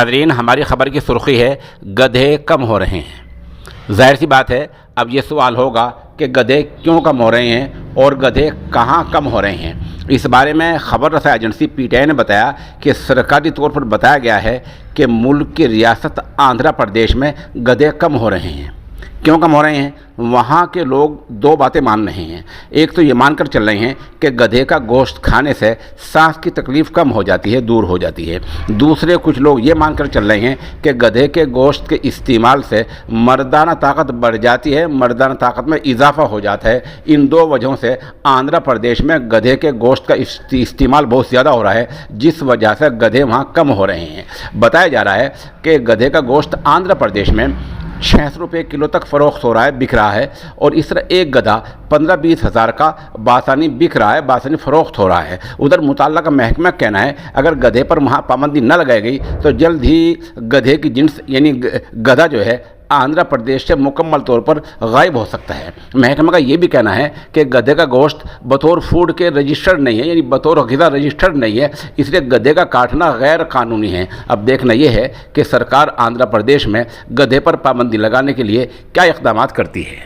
ناظرین، ہماری خبر کی سرخی ہے گدھے کم ہو رہے ہیں۔ ظاہر سی بات ہے، اب یہ سوال ہوگا کہ گدھے کیوں کم ہو رہے ہیں اور گدھے کہاں کم ہو رہے ہیں۔ اس بارے میں خبر رساں ایجنسی پی ٹی آئی نے بتایا کہ سرکاری طور پر بتایا گیا ہے کہ ملک کی ریاست آندھرا پردیش میں گدھے کم ہو رہے ہیں۔ کیوں کم ہو رہے ہیں؟ وہاں کے لوگ دو باتیں مان رہے ہیں۔ ایک تو یہ مان کر چل رہے ہیں کہ گدھے کا گوشت کھانے سے سانس کی تکلیف کم ہو جاتی ہے، دور ہو جاتی ہے۔ دوسرے کچھ لوگ یہ مان کر چل رہے ہیں کہ گدھے کے گوشت کے استعمال سے مردانہ طاقت بڑھ جاتی ہے، مردانہ طاقت میں اضافہ ہو جاتا ہے۔ ان دو وجہوں سے آندھرا پردیش میں گدھے کے گوشت کا استعمال بہت زیادہ ہو رہا ہے، جس وجہ سے گدھے وہاں کم ہو رہے ہیں۔ بتایا جا رہا ہے کہ گدھے کا گوشت آندھرا پردیش میں 600 روپے کلو تک فروخت ہو رہا ہے، بک رہا ہے، اور اس طرح ایک گدھا 15-20 ہزار کا بآسانی بک رہا ہے، بآسانی فروخت ہو رہا ہے۔ ادھر متعلقہ محکمہ کا کہنا ہے اگر گدھے پر وہاں پابندی نہ لگائی گئی تو جلد ہی گدھے کی جنس یعنی گدھا جو ہے آندھرا پردیش سے مکمل طور پر غائب ہو سکتا ہے۔ محکمہ کا یہ بھی کہنا ہے کہ گدھے کا گوشت بطور فوڈ کے رجسٹرڈ نہیں ہے، یعنی بطور غذا رجسٹرڈ نہیں ہے، اس لیے گدھے کا کاٹنا غیر قانونی ہے۔ اب دیکھنا یہ ہے کہ سرکار آندھرا پردیش میں گدھے پر پابندی لگانے کے لیے کیا اقدامات کرتی ہے۔